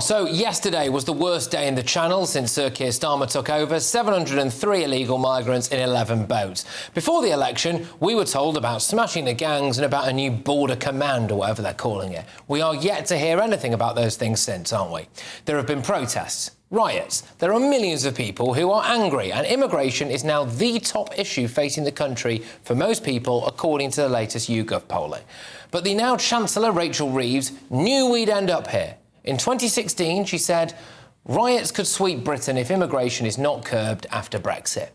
So yesterday was the worst day in the Channel since Sir Keir Starmer took over. 703 illegal migrants in 11 boats. Before the election, we were told about smashing the gangs and about a new border command, or whatever they're calling it. We are yet to hear anything about those things since, aren't we? There have been protests, riots. There are millions of people who are angry, and immigration is now the top issue facing the country for most people, according to the latest YouGov polling. But the now Chancellor, Rachel Reeves, knew we'd end up here. In 2016, she said, riots could sweep Britain if immigration is not curbed after Brexit.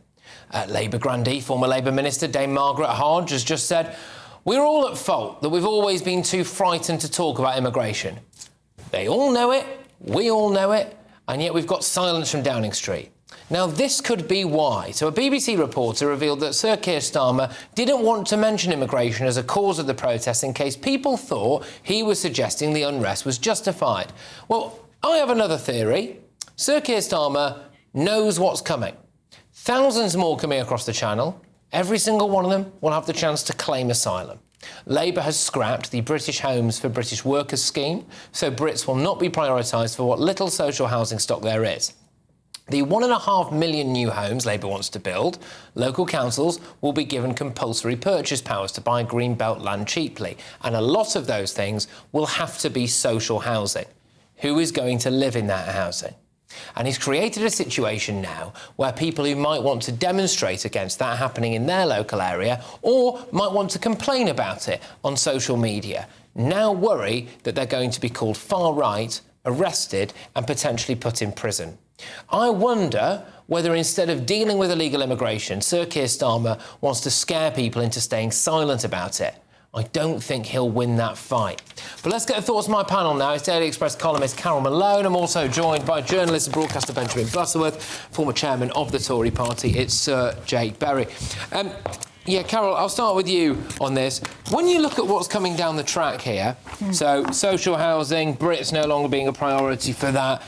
Labour grandee, former Labour Minister Dame Margaret Hodge has just said, we're all at fault that we've always been too frightened to talk about immigration. They all know it, we all know it, and yet we've got silence from Downing Street. Now, this could be why. So a BBC reporter revealed that Sir Keir Starmer didn't want to mention immigration as a cause of the protests in case people thought he was suggesting the unrest was justified. Well, I have another theory. Sir Keir Starmer knows what's coming. Thousands more coming across the Channel. Every single one of them will have the chance to claim asylum. Labour has scrapped the British Homes for British Workers scheme, so Brits will not be prioritised for what little social housing stock there is. The 1.5 million new homes Labour wants to build, local councils will be given compulsory purchase powers to buy green belt land cheaply, and a lot of those things will have to be social housing. Who is going to live in that housing? And he's created a situation now where people who might want to demonstrate against that happening in their local area or might want to complain about it on social media now worry that they're going to be called far-right, arrested and potentially put in prison. I wonder whether instead of dealing with illegal immigration, Sir Keir Starmer wants to scare people into staying silent about it. I don't think he'll win that fight. But let's get the thoughts of my panel now. It's Daily Express columnist Carol Malone. I'm also joined by journalist and broadcaster Benjamin Butterworth, former chairman of the Tory party. It's Sir Jake Berry. Yeah, Carol, I'll start with you on this. When you look at what's coming down the track here, so social housing, Brits no longer being a priority for that,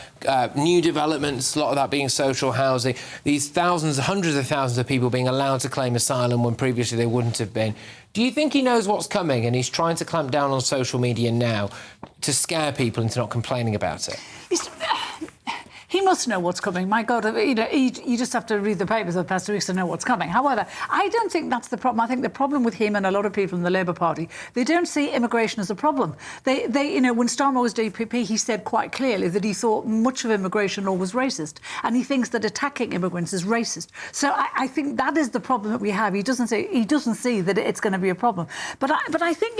new developments, a lot of that being social housing, these thousands, hundreds of thousands of people being allowed to claim asylum when previously they wouldn't have been. Do you think he knows what's coming and he's trying to clamp down on social media now to scare people into not complaining about it? He must know what's coming. My God, you just have to read the papers of the past 2 weeks to know what's coming. However, I don't think that's the problem. I think the problem with him and a lot of people in the Labour Party, they don't see immigration as a problem. They when Starmer was DPP, he said quite clearly that he thought much of immigration law was racist, and he thinks that attacking immigrants is racist. So I think that is the problem that we have. He doesn't see that it's going to be a problem. But I think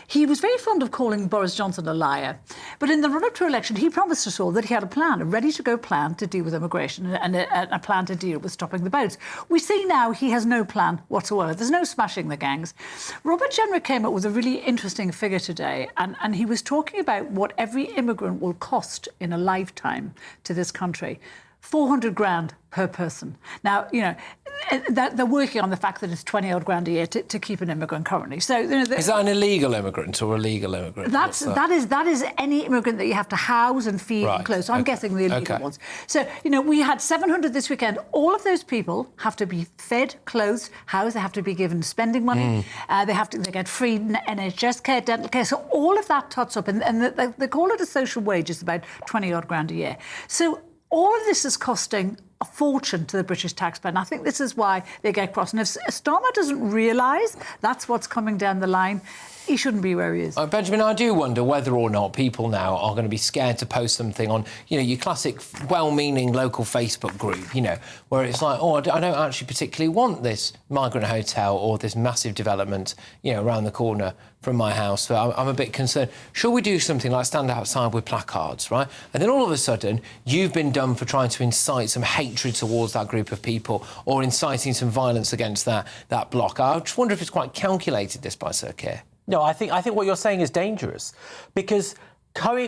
he was very fond of calling Boris Johnson a liar. But in the run-up to election, he promised us all that he had a plan, a ready-to-go plan to deal with immigration and a plan to deal with stopping the boats. We see now he has no plan whatsoever. There's no smashing the gangs. Robert Jenrick came up with a really interesting figure today, and he was talking about what every immigrant will cost in a lifetime to this country. 400 grand per person. Now, they're working on the fact that it's 20-odd grand a year to keep an immigrant currently. So, is that an illegal immigrant or a legal immigrant? That is any immigrant that you have to house and feed and clothe. So I'm guessing the illegal ones. So, we had 700 this weekend. All of those people have to be fed, clothed, housed. They have to be given spending money. They get free NHS care, dental care. So all of that tots up, and they call it a social wage. It's about 20-odd grand a year. So all of this is costing a fortune to the British taxpayer, and I think this is why they get cross. And if Starmer doesn't realise that's what's coming down the line, he shouldn't be where he is. Benjamin, I do wonder whether or not people now are going to be scared to post something on, your classic well-meaning local Facebook group, where it's like, I don't actually particularly want this migrant hotel or this massive development, around the corner from my house. So I'm a bit concerned. Should we do something like stand outside with placards, right? And then all of a sudden, you've been done for trying to incite some hatred towards that group of people or inciting some violence against that block. I just wonder if it's quite calculated, this, by Sir Keir. No, I think what you're saying is dangerous, because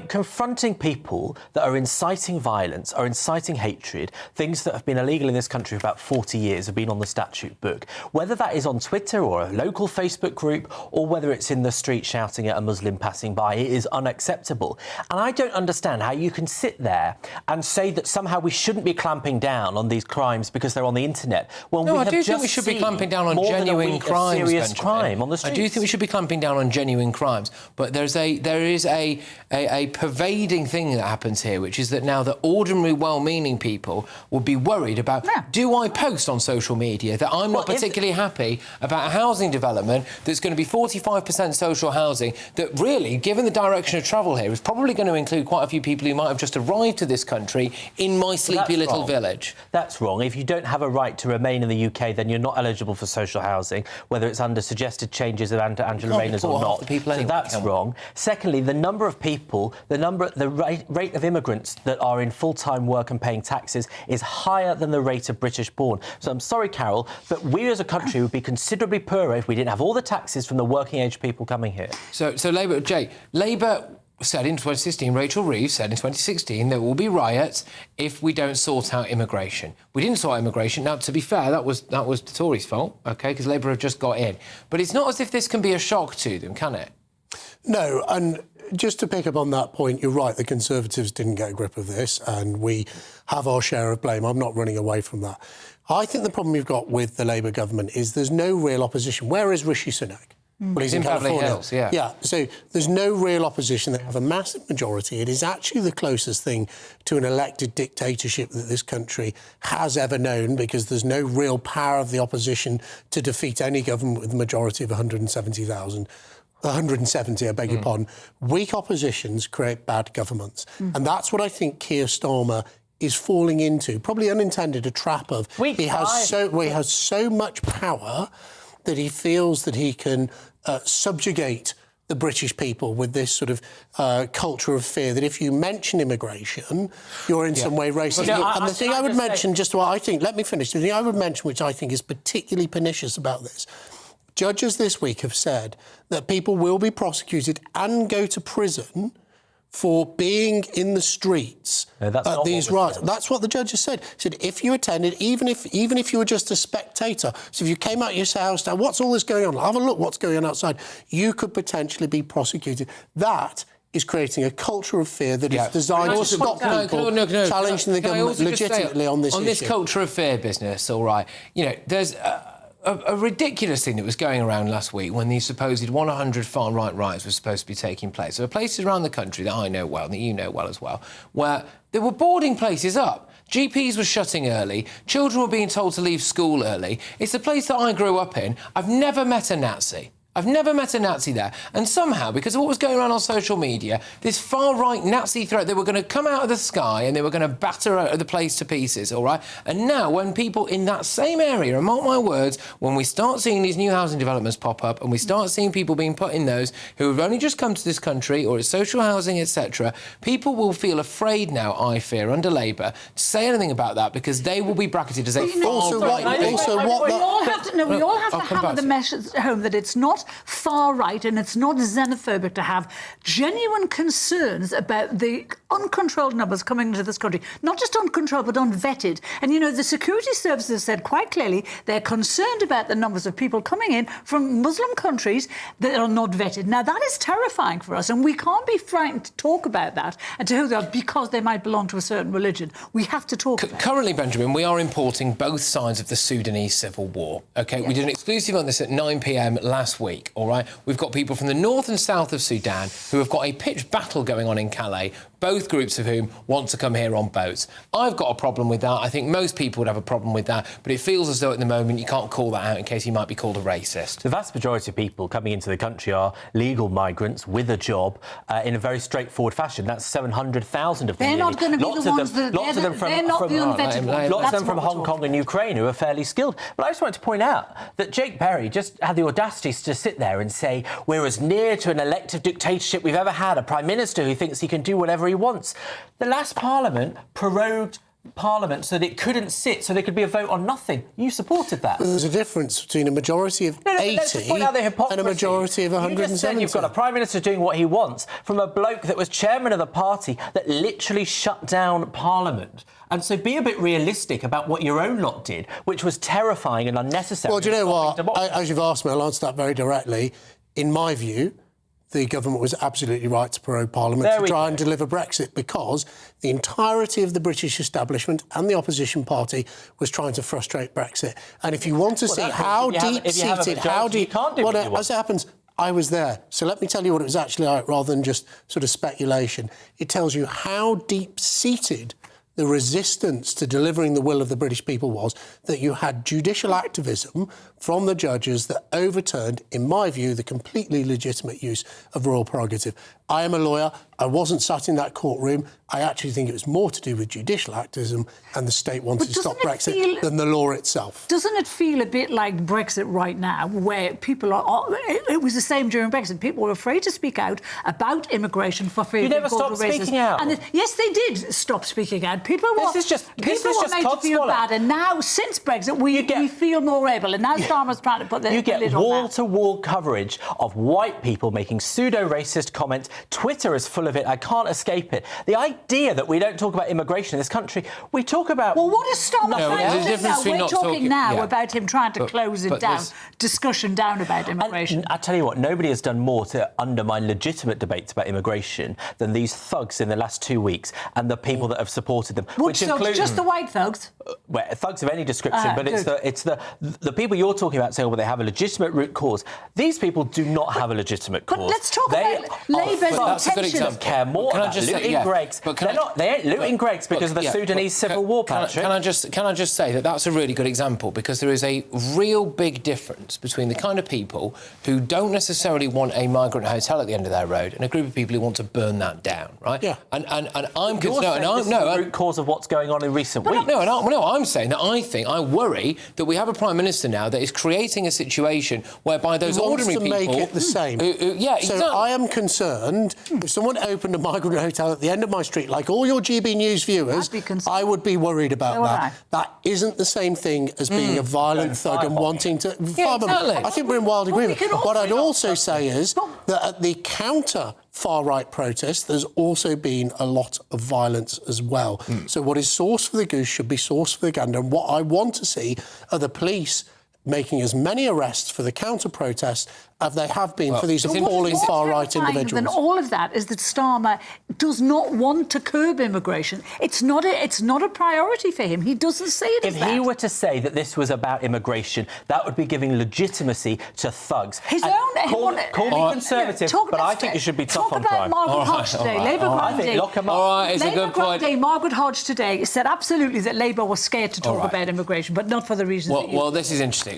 confronting people that are inciting violence, are inciting hatred, things that have been illegal in this country for about 40 years, have been on the statute book, whether that is on Twitter or a local Facebook group or whether it's in the street shouting at a Muslim passing by, it is unacceptable. And I don't understand how you can sit there and say that somehow we shouldn't be clamping down on these crimes because they're on the internet. Well, no, I do think we should be clamping down on genuine crimes. Serious crime on the streets. I do think we should be clamping down on genuine crimes, but there is a a pervading thing that happens here, which is that now the ordinary, well-meaning people will be worried about, do I post on social media that I'm not particularly happy about a housing development that's going to be 45% social housing, that really, given the direction of travel here, is probably going to include quite a few people who might have just arrived to this country in my sleepy little village. That's wrong. If you don't have a right to remain in the UK, then you're not eligible for social housing, whether it's under suggested changes of Angela Rayner's or not. So that's wrong. Secondly, the number of people, the rate of immigrants that are in full-time work and paying taxes is higher than the rate of British-born. So I'm sorry, Carol, but we as a country would be considerably poorer if we didn't have all the taxes from the working-age people coming here. So Labour said in 2016, Rachel Reeves said in 2016, there will be riots if we don't sort out immigration. We didn't sort out immigration. Now, to be fair, that was the Tories' fault, OK, because Labour have just got in. But it's not as if this can be a shock to them, can it? No, and just to pick up on that point, you're right, the Conservatives didn't get a grip of this, and we have our share of blame. I'm not running away from that. I think the problem you've got with the Labour government is there's no real opposition. Where is Rishi Sunak? Well, he's in California. Hills, yeah. Yeah, so there's no real opposition. They have a massive majority. It is actually the closest thing to an elected dictatorship that this country has ever known, because there's no real power of the opposition to defeat any government with a majority of 170, I beg your pardon. Weak oppositions create bad governments. And that's what I think Keir Starmer is falling into, probably unintended, a trap of. He has so much power that he feels that he can subjugate the British people with this sort of culture of fear, that if you mention immigration, you're in some way racist. And the thing I would mention, just what I think, let me finish, the thing I would mention, which I think is particularly pernicious about this, judges this week have said that people will be prosecuted and go to prison for being in the streets at these riots. That's what the judges said. Said if you attended, even if you were just a spectator, so if you came out your house, now what's all this going on? Have a look what's going on outside. You could potentially be prosecuted. That is creating a culture of fear that is designed to stop people challenging the government legitimately on this issue. On this culture of fear business, all right, you know, there's a ridiculous thing that was going around last week when these supposed 100 far-right riots were supposed to be taking place. There were places around the country that I know well, and that you know well as well, where there were boarding places up. GPs were shutting early. Children were being told to leave school early. It's a place that I grew up in. I've never met a Nazi. I've never met a Nazi there. And somehow, because of what was going around on social media, this far-right Nazi threat, they were going to come out of the sky and they were going to batter the place to pieces, all right? And now, when people in that same area, and mark my words, when we start seeing these new housing developments pop up and we start seeing people being put in those who have only just come to this country, or it's social housing, etc., people will feel afraid now, I fear, under Labour, to say anything about that, because they will be bracketed as a far-right. We all have to hammer the message home that it's not far right and it's not xenophobic to have genuine concerns about the uncontrolled numbers coming into this country. Not just uncontrolled, but unvetted. And, you know, the security services said quite clearly they're concerned about the numbers of people coming in from Muslim countries that are not vetted. Now, that is terrifying for us, and we can't be frightened to talk about that and to who they are because they might belong to a certain religion. We have to talk about it. Currently, Benjamin, we are importing both sides of the Sudanese civil war, OK? Yes. We did an exclusive on this at 9 p.m. last week. All right, we've got people from the north and south of Sudan who have got a pitched battle going on in Calais, both groups of whom want to come here on boats. I've got a problem with that. I think most people would have a problem with that, but it feels as though at the moment you can't call that out in case you might be called a racist. The vast majority of people coming into the country are legal migrants with a job in a very straightforward fashion. That's 700,000 of them. They're not going to be the ones that... Lots of them from Hong Kong and Ukraine who are fairly skilled. But I just wanted to point out that Jake Berry just had the audacity to sit there and say, we're as near to an elective dictatorship we've ever had, a Prime Minister who thinks he can do whatever he wants. The last Parliament prorogued Parliament so that it couldn't sit, so there could be a vote on nothing. You supported that. There's a difference between a majority of 80 and a majority of 170. You just said you've got a Prime Minister doing what he wants from a bloke that was chairman of the party that literally shut down Parliament. And so be a bit realistic about what your own lot did, which was terrifying and unnecessary. Well, do you know what? As you've asked me, I'll answer that very directly. In my view, the government was absolutely right to prorogue Parliament to try and deliver Brexit, because the entirety of the British establishment and the opposition party was trying to frustrate Brexit. And if you want to see how deep-seated, as it happens, I was there. So let me tell you what it was actually like, rather than just sort of speculation. It tells you how deep-seated the resistance to delivering the will of the British people was, that you had judicial activism from the judges that overturned, in my view, the completely legitimate use of royal prerogative. I am a lawyer. I wasn't sat in that courtroom. I actually think it was more to do with judicial activism and the state wanted to stop Brexit than the law itself. Doesn't it feel a bit like Brexit right now, where people are... It was the same during Brexit. People were afraid to speak out about immigration for fear... You never stopped speaking out. And yes, they did stop speaking out. People were This is just made to feel bad. And now, since Brexit, we feel more able. And now Starmer's trying to put the You get lid on that. wall-to-wall coverage of white people making pseudo-racist comments. Twitter is full of it. I can't escape it. The idea that we don't talk about immigration in this country, we talk about... Well, what is Starmer saying now? We're talking now about him trying to close it down, discussion down about immigration. I tell you what, nobody has done more to undermine legitimate debates about immigration than these thugs in the last 2 weeks and the people that have supported them. Which include just the white thugs? Well, thugs of any description, but it's the people you're talking about saying, well, they have a legitimate root cause. These people do not have a legitimate cause. But let's talk about Labour's intention. Don't care more about looting Greggs. They ain't looting Greggs because of the Sudanese civil war, Patrick. Can I just say that that's a really good example, because there is a real big difference between the kind of people who don't necessarily want a migrant hotel at the end of their road and a group of people who want to burn that down, right? Yeah. And I'm concerned. This is the root cause of what's going on in recent weeks. I'm saying that I worry that we have a Prime Minister now that is creating a situation whereby those ordinary people... make it the same. Exactly. I am concerned if someone opened a migrant hotel at the end of my street, like all your GBNews viewers, I would be worried about that. That isn't the same thing as being a violent thug and wanting to... Exactly. I think we're in wild agreement. What I'd also say is that at the counter far-right protests, there's also been a lot of violence as well. So what is sauce for the goose should be sauce for the gander. And what I want to see are the police making as many arrests for the counter-protests as they have been for these appalling far-right individuals. Than all of that is that Starmer does not want to curb immigration. It's not a priority for him. He doesn't see it as that. If he were to say that this was about immigration, that would be giving legitimacy to thugs. Call me conservative, but I think you should be tough on crime. Talk about Margaret Hodge today. Labour Grande. Lock him up. All right, it's a good point. Margaret Hodge today said absolutely that Labour was scared to talk about immigration, but not for the reasons that you... Well, this is interesting.